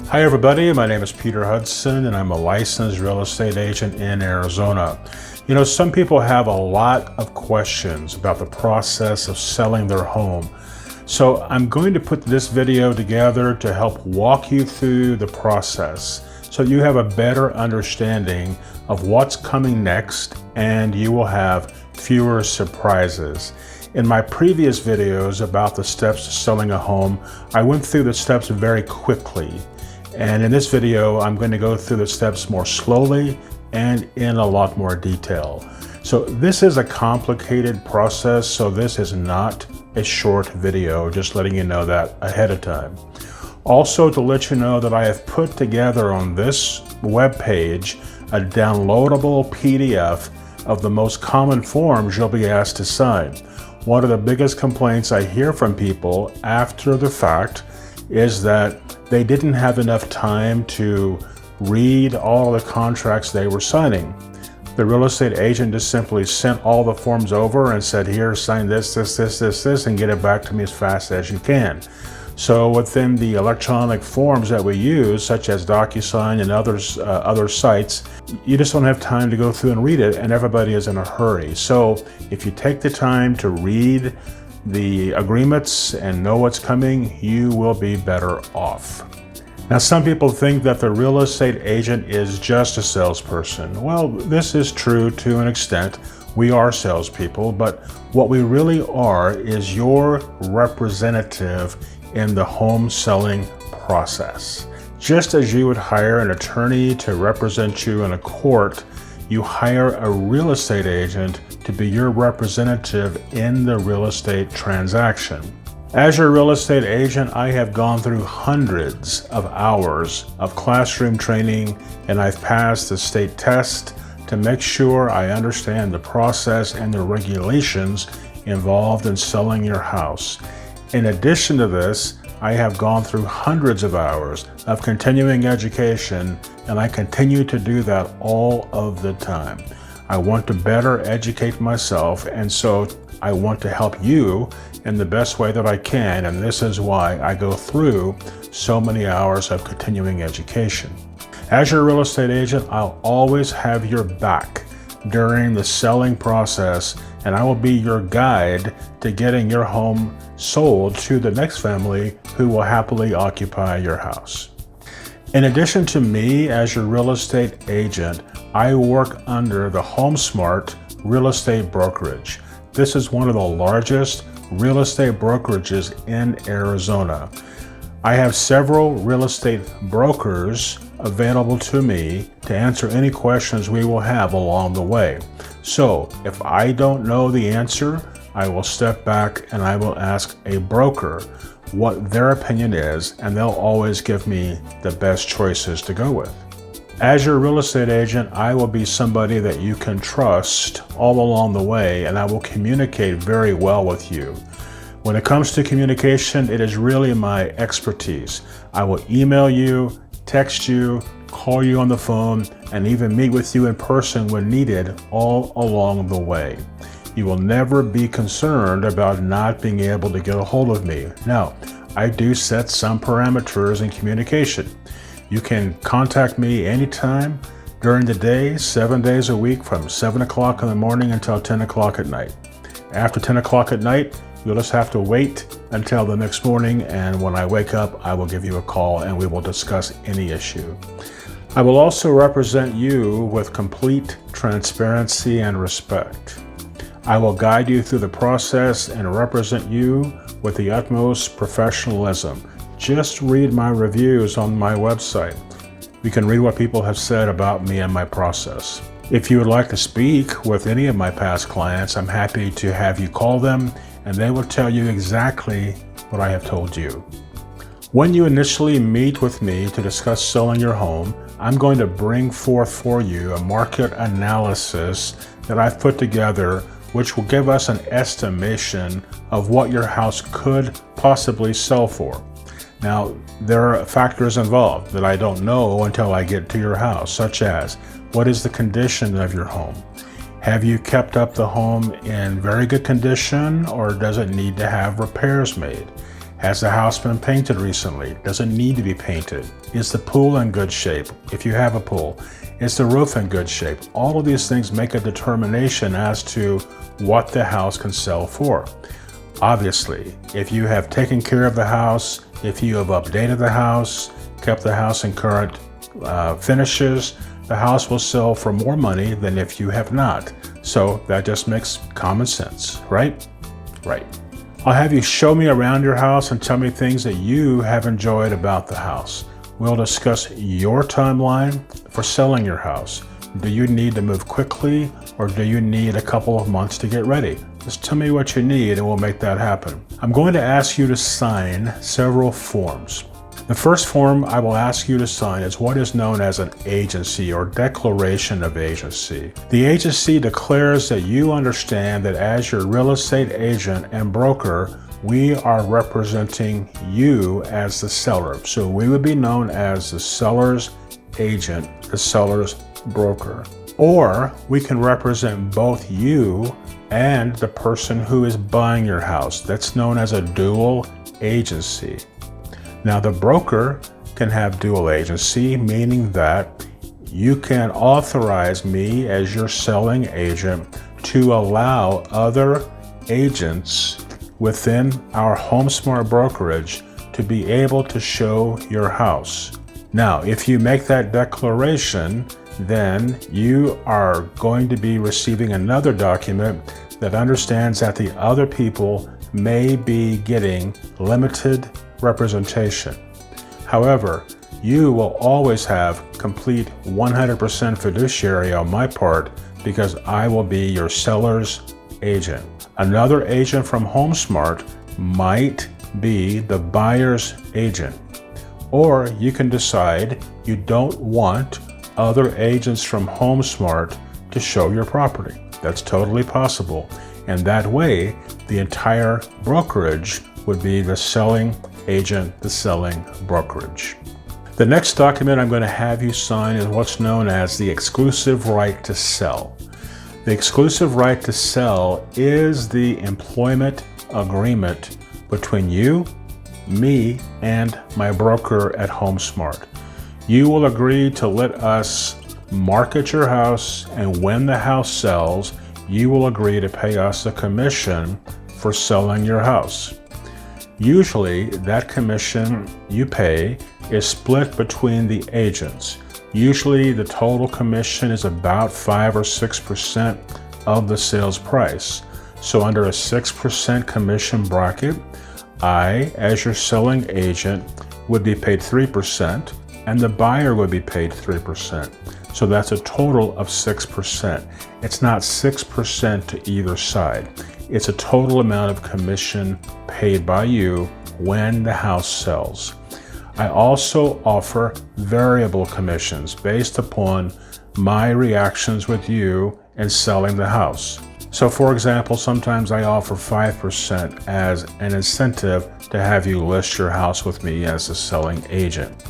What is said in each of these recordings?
Hi everybody, my name is Peter Hudson and I'm a licensed real estate agent in Arizona. You know, some people have a lot of questions about the process of selling their home. So I'm going to put this video together to help walk you through the process so you have a better understanding of what's coming next and you will have fewer surprises. In my previous videos about the steps to selling a home, I went through the steps very quickly. And in this video, I'm going to go through the steps more slowly and in a lot more detail. So this is a complicated process, so this is not a short video, just letting you know that ahead of time. Also to let you know that I have put together on this web page a downloadable PDF of the most common forms you'll be asked to sign. One of the biggest complaints I hear from people after the fact is that they didn't have enough time to read all the contracts they were signing. The real estate agent just simply sent all the forms over and said, here, sign this, and get it back to me as fast as you can. So within the electronic forms that we use, such as DocuSign and other sites, you just don't have time to go through and read it, and everybody is in a hurry. So if you take the time to read the agreements and know what's coming, you will be better off. Now, some people think that the real estate agent is just a salesperson. Well, this is true to an extent. We are salespeople, but what we really are is your representative in the home selling process. Just as you would hire an attorney to represent you in a court, you hire a real estate agent to be your representative in the real estate transaction. As your real estate agent, I have gone through hundreds of hours of classroom training, and I've passed the state test to make sure I understand the process and the regulations involved in selling your house. In addition to this, I have gone through hundreds of hours of continuing education, and I continue to do that all of the time. I want to better educate myself, and so I want to help you in the best way that I can, and this is why I go through so many hours of continuing education. As your real estate agent, I'll always have your back during the selling process, and I will be your guide to getting your home sold to the next family who will happily occupy your house. In addition to me as your real estate agent, I work under the HomeSmart Real Estate Brokerage. This is one of the largest real estate brokerages in Arizona. I have several real estate brokers available to me to answer any questions we will have along the way. So if I don't know the answer, I will step back and I will ask a broker what their opinion is, and they'll always give me the best choices to go with. As your real estate agent, I will be somebody that you can trust all along the way, and I will communicate very well with you. When it comes to communication, it is really my expertise. I will email you, text you, call you on the phone, and even meet with you in person when needed all along the way. You will never be concerned about not being able to get a hold of me. Now, I do set some parameters in communication. You can contact me anytime during the day, 7 days a week, from 7 o'clock in the morning until 10 o'clock at night. After 10 o'clock at night, you'll just have to wait until the next morning, and when I wake up, I will give you a call and we will discuss any issue. I will also represent you with complete transparency and respect. I will guide you through the process and represent you with the utmost professionalism. Just read my reviews on my website. You can read what people have said about me and my process. If you would like to speak with any of my past clients, I'm happy to have you call them, and they will tell you exactly what I have told you. When you initially meet with me to discuss selling your home, I'm going to bring forth for you a market analysis that I've put together, which will give us an estimation of what your house could possibly sell for. Now, there are factors involved that I don't know until I get to your house, such as what is the condition of your home? Have you kept up the home in very good condition, or does it need to have repairs made? Has the house been painted recently? Does it need to be painted? Is the pool in good shape? If you have a pool, is the roof in good shape? All of these things make a determination as to what the house can sell for. Obviously, if you have taken care of the house, if you have updated the house, kept the house in current finishes, the house will sell for more money than if you have not. So that just makes common sense, right? Right. I'll have you show me around your house and tell me things that you have enjoyed about the house. We'll discuss your timeline for selling your house. Do you need to move quickly, or do you need a couple of months to get ready? Just tell me what you need and we'll make that happen. I'm going to ask you to sign several forms. The first form I will ask you to sign is what is known as an agency or declaration of agency. The agency declares that you understand that as your real estate agent and broker, we are representing you as the seller. So we would be known as the seller's agent, the seller's broker. Or we can represent both you and the person who is buying your house. That's known as a dual agency. Now, the broker can have dual agency, meaning that you can authorize me as your selling agent to allow other agents within our HomeSmart brokerage to be able to show your house. Now, if you make that declaration, then you are going to be receiving another document that understands that the other people may be getting limited representation. However, you will always have complete 100% fiduciary on my part because I will be your seller's agent. Another agent from HomeSmart might be the buyer's agent. Or you can decide you don't want other agents from HomeSmart to show your property. That's totally possible. And that way, the entire brokerage would be the selling agent, the selling brokerage. The next document I'm going to have you sign is what's known as the exclusive right to sell. The exclusive right to sell is the employment agreement between you, me, and my broker at HomeSmart. You will agree to let us market your house, and when the house sells, you will agree to pay us a commission for selling your house. Usually, that commission you pay is split between the agents. Usually, the total commission is about 5 or 6% of the sales price. So under a 6% commission bracket, I, as your selling agent, would be paid 3%, and the buyer would be paid 3%. So that's a total of 6%. It's not 6% to either side. It's a total amount of commission paid by you when the house sells. I also offer variable commissions based upon my reactions with you in selling the house. So for example, sometimes I offer 5% as an incentive to have you list your house with me as a selling agent.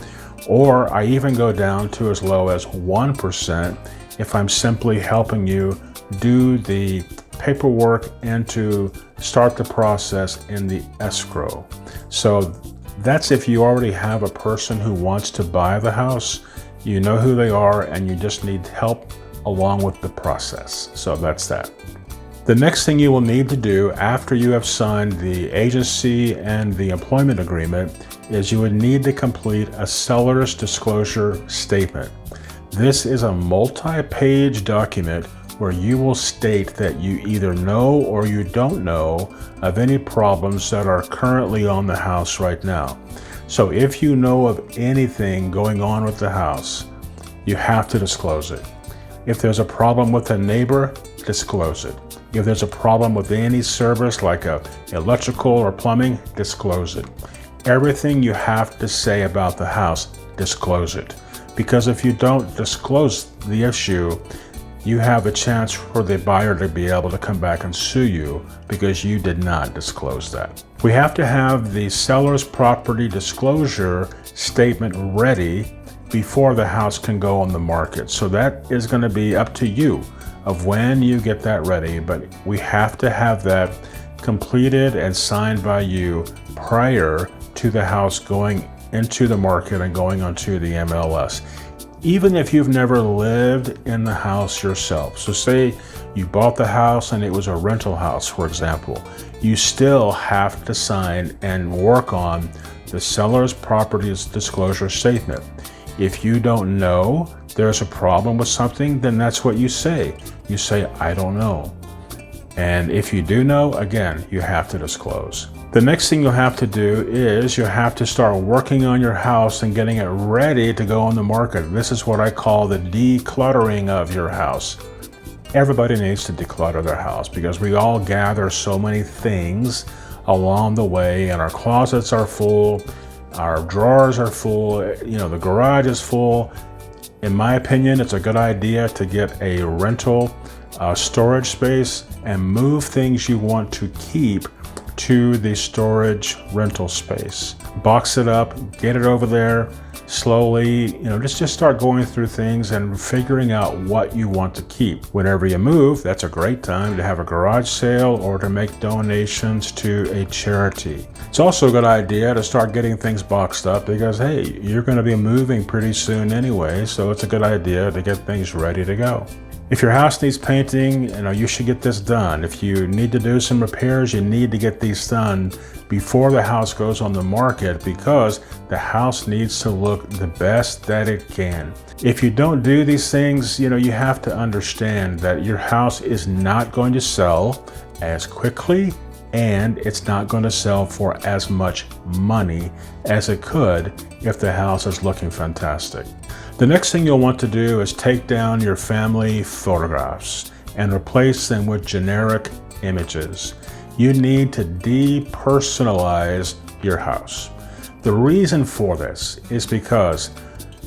Or I even go down to as low as 1% if I'm simply helping you do the paperwork and to start the process in the escrow. So that's if you already have a person who wants to buy the house, you know who they are, and you just need help along with the process. So that's that. The next thing you will need to do after you have signed the agency and the employment agreement is you would need to complete a seller's disclosure statement. This is a multi-page document where you will state that you either know or you don't know of any problems that are currently on the house right now. So if you know of anything going on with the house, you have to disclose it. If there's a problem with a neighbor, disclose it. If there's a problem with any service like electrical or plumbing, disclose it. Everything you have to say about the house, disclose it. Because if you don't disclose the issue, you have a chance for the buyer to be able to come back and sue you because you did not disclose that. We have to have the seller's property disclosure statement ready before the house can go on the market. So that is going to be up to you of when you get that ready, but we have to have that completed and signed by you prior to the house going into the market and going onto the MLS. Even if you've never lived in the house yourself. So say you bought the house and it was a rental house, for example, you still have to sign and work on the seller's properties disclosure statement. If you don't know there's a problem with something, then that's what you say. You say, I don't know. And if you do know, again, you have to disclose. The next thing you'll have to do is you have to start working on your house and getting it ready to go on the market. This is what I call the decluttering of your house. Everybody needs to declutter their house because we all gather so many things along the way, and our closets are full, our drawers are full, the garage is full. In my opinion, it's a good idea to get a rental storage space and move things you want to keep to the storage rental space. Box it up, get it over there slowly, just start going through things and figuring out what you want to keep. Whenever you move, that's a great time to have a garage sale or to make donations to a charity. It's also a good idea to start getting things boxed up because, hey, you're going to be moving pretty soon anyway, so it's a good idea to get things ready to go. If your house needs painting, you should get this done. If you need to do some repairs, you need to get these done before the house goes on the market because the house needs to look the best that it can. If you don't do these things, you have to understand that your house is not going to sell as quickly and it's not going to sell for as much money as it could if the house is looking fantastic. The next thing you'll want to do is take down your family photographs and replace them with generic images. You need to depersonalize your house. The reason for this is because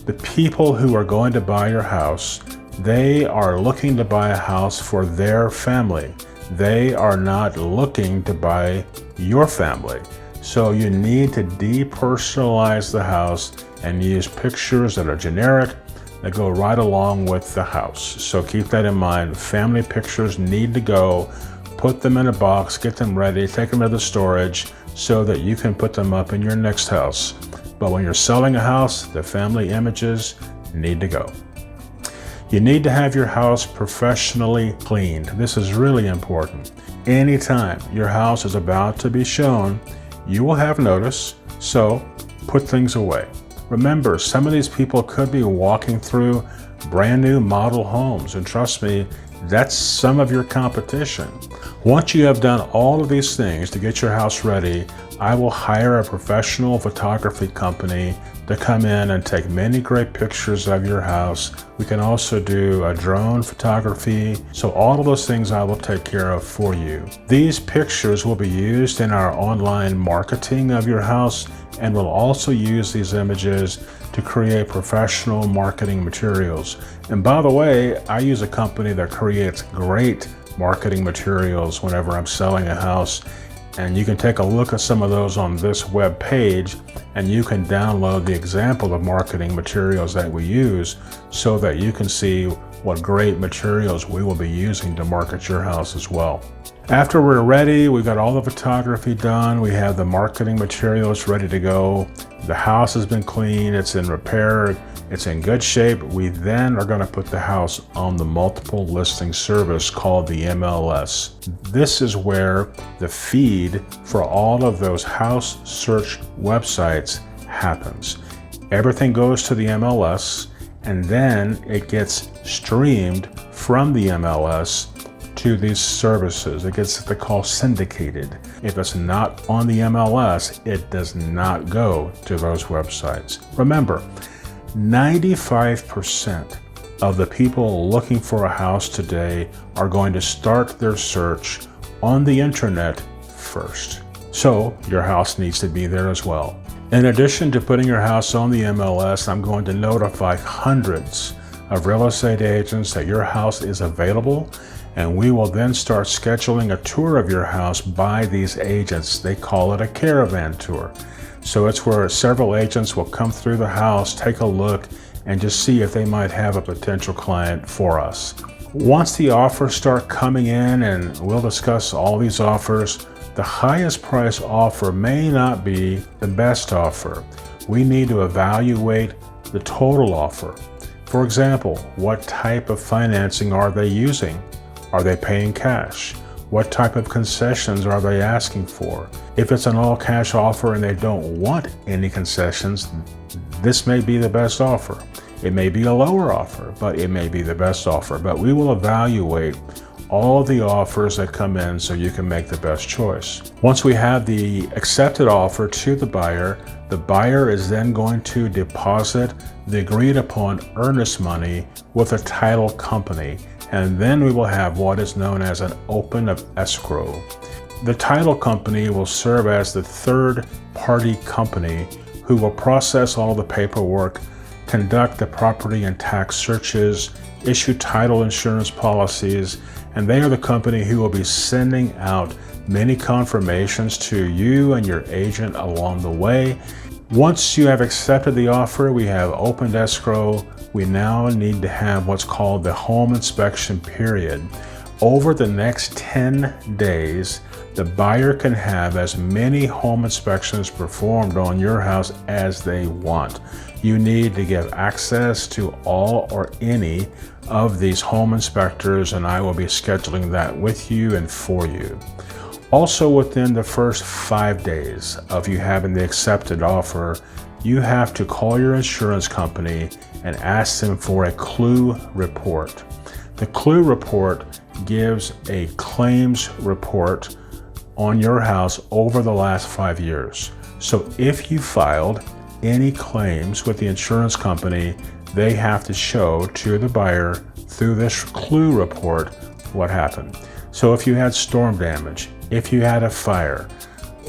the people who are going to buy your house, they are looking to buy a house for their family. They are not looking to buy your family. So you need to depersonalize the house and use pictures that are generic that go right along with the house. So keep that in mind. Family pictures need to go. Put them in a box, get them ready, take them to the storage so that you can put them up in your next house. But when you're selling a house, the family images need to go. You need to have your house professionally cleaned. This is really important. Anytime your house is about to be shown, you will have notice, so put things away. Remember, some of these people could be walking through brand new model homes, and trust me, that's some of your competition. Once you have done all of these things to get your house ready, I will hire a professional photography company to come in and take many great pictures of your house. We can also do a drone photography. So all of those things I will take care of for you. These pictures will be used in our online marketing of your house, and we'll also use these images to create professional marketing materials. And by the way, I use a company that creates great marketing materials whenever I'm selling a house. And you can take a look at some of those on this web page, and you can download the example of marketing materials that we use so that you can see what great materials we will be using to market your house as well. After we're ready, we've got all the photography done, we have the marketing materials ready to go, the house has been cleaned, it's in repair, it's in good shape. We then are going to put the house on the multiple listing service called the MLS. This is where the feed for all of those house search websites happens. Everything goes to the MLS, and then it gets streamed from the MLS to these services. It gets what they call syndicated. If it's not on the MLS, it does not go to those websites. Remember, 95% of the people looking for a house today are going to start their search on the internet first. So your house needs to be there as well. In addition to putting your house on the MLS, I'm going to notify hundreds of real estate agents that your house is available, and we will then start scheduling a tour of your house by these agents. They call it a caravan tour. So it's where several agents will come through the house, take a look, and just see if they might have a potential client for us. Once the offers start coming in, and we'll discuss all these offers, The highest price offer may not be the best offer. We need to evaluate the total offer. For example, what type of financing are they using? Are they paying cash? What type of concessions are they asking for? If it's an all-cash offer and they don't want any concessions, this may be the best offer. It may be a lower offer, but it may be the best offer. But we will evaluate all the offers that come in so you can make the best choice. Once we have the accepted offer to the buyer is then going to deposit the agreed upon earnest money with a title company, and then we will have what is known as an open of escrow. The title company will serve as the third-party company who will process all the paperwork, conduct the property and tax searches, issue title insurance policies, and they are the company who will be sending out many confirmations to you and your agent along the way. Once you have accepted the offer, we have opened escrow. We now need to have what's called the home inspection period. Over the next 10 days, the buyer can have as many home inspections performed on your house as they want. You need to give access to all or any of these home inspectors, and I will be scheduling that with you and for you. Also, within the first 5 days of you having the accepted offer, you have to call your insurance company and ask them for a clue report. The clue report gives a claims report on your house over the last 5 years. So if you filed any claims with the insurance company, they have to show to the buyer through this clue report what happened. So if you had storm damage, if you had a fire,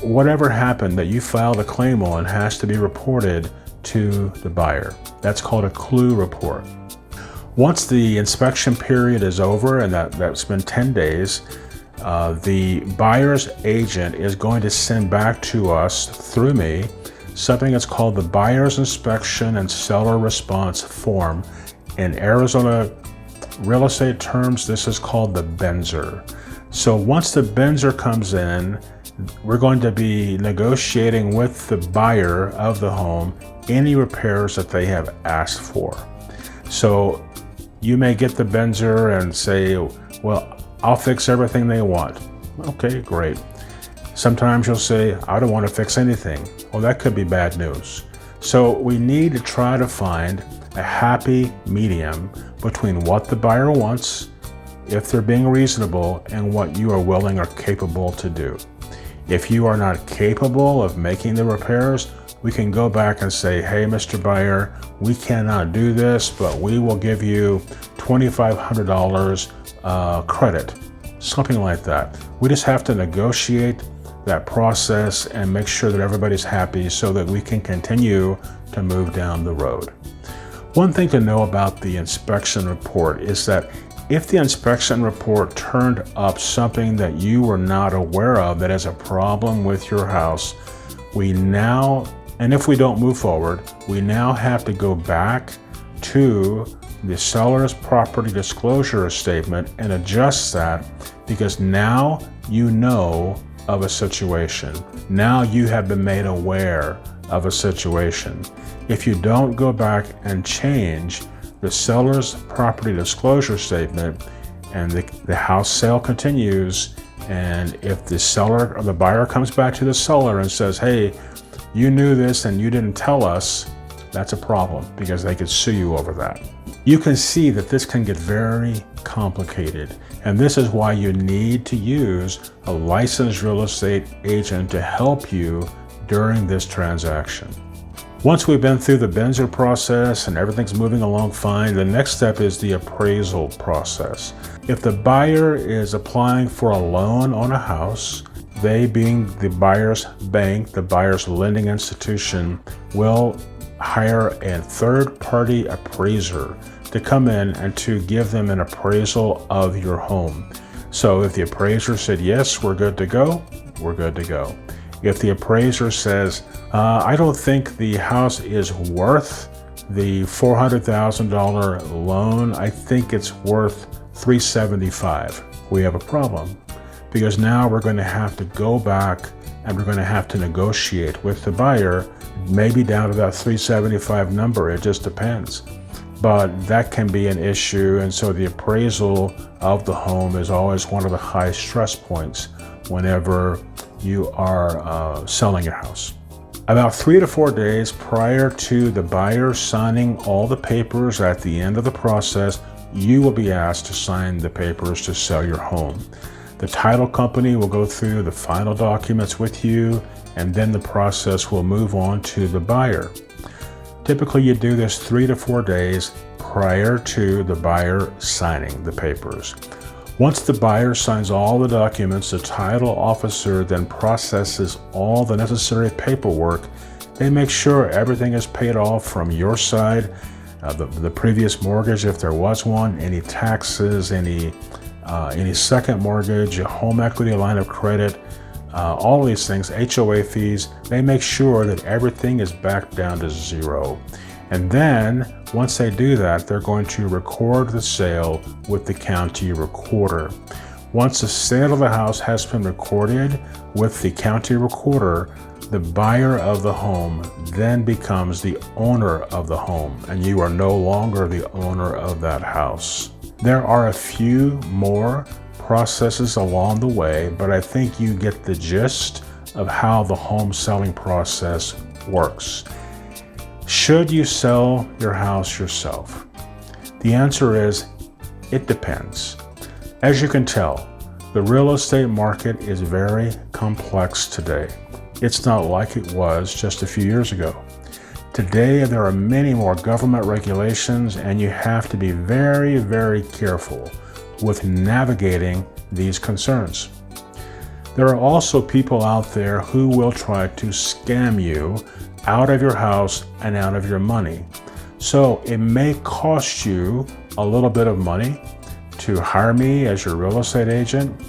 whatever happened that you filed a claim on has to be reported to the buyer. That's called a clue report. Once the inspection period is over, and that's been 10 days, the buyer's agent is going to send back to us through me something that's called the Buyer's Inspection and Seller Response Form. In Arizona real estate terms, this is called the Benzer. So once the Benzer comes in, we're going to be negotiating with the buyer of the home any repairs that they have asked for. So you may get the Benzer and say, well, I'll fix everything they want. Okay, great. Sometimes you'll say, I don't want to fix anything. Well, that could be bad news. So we need to try to find a happy medium between what the buyer wants, if they're being reasonable, and what you are willing or capable to do. If you are not capable of making the repairs, we can go back and say, hey, Mr. Buyer, we cannot do this, but we will give you $2,500 credit, something like that. We just have to negotiate that process and make sure that everybody's happy so that we can continue to move down the road. One thing to know about the inspection report is that if the inspection report turned up something that you were not aware of that is a problem with your house, and if we don't move forward, we now have to go back to the seller's property disclosure statement and adjust that, because now you know of a situation. Now you have been made aware of a situation. If you don't go back and change the seller's property disclosure statement and the house sale continues, and if the seller or the buyer comes back to the seller and says, hey, you knew this and you didn't tell us, that's a problem, because they could sue you over that. You can see that this can get very complicated, and this is why you need to use a licensed real estate agent to help you during this transaction. Once we've been through the Benzer process and everything's moving along fine, the next step is the appraisal process. If the buyer is applying for a loan on a house, they, being the buyer's bank, the buyer's lending institution, will hire a third-party appraiser to come in and to give them an appraisal of your home. So if the appraiser said, yes, we're good to go, we're good to go. If the appraiser says, I don't think the house is worth the $400,000 loan, I think it's worth $375,000, we have a problem. because now we're going to have to go back and we're going to have to negotiate with the buyer, maybe down to that 375 number. It just depends. But that can be an issue, and so the appraisal of the home is always one of the high stress points whenever you are selling your house. About 3 to 4 days prior to the buyer signing all the papers at the end of the process, you will be asked to sign the papers to sell your home. The title company will go through the final documents with you, and then the process will move on to the buyer. Typically, you do this 3 to 4 days prior to the buyer signing the papers. Once the buyer signs all the documents, the title officer then processes all the necessary paperwork. They make sure everything is paid off from your side, the previous mortgage if there was one, any taxes, any second mortgage, a home equity line of credit, all these things, HOA fees. They make sure that everything is back down to zero. And then once they do that, they're going to record the sale with the county recorder. Once the sale of the house has been recorded with the county recorder, the buyer of the home then becomes the owner of the home, and you are no longer the owner of that house. There are a few more processes along the way, but I think you get the gist of how the home selling process works. Should you sell your house yourself? The answer is, it depends. As you can tell, the real estate market is very complex today. It's not like it was just a few years ago. Today, there are many more government regulations, and you have to be very, very careful with navigating these concerns. There are also people out there who will try to scam you out of your house and out of your money. So it may cost you a little bit of money to hire me as your real estate agent,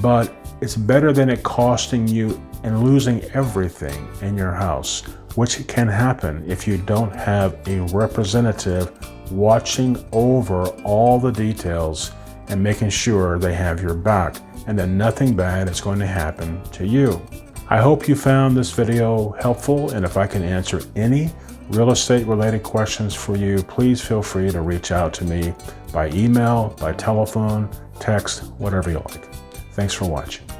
but it's better than it costing you and losing everything in your house, which can happen if you don't have a representative watching over all the details and making sure they have your back and that nothing bad is going to happen to you. I hope you found this video helpful, and if I can answer any real estate related questions for you, please feel free to reach out to me by email, by telephone, text, whatever you like. Thanks for watching.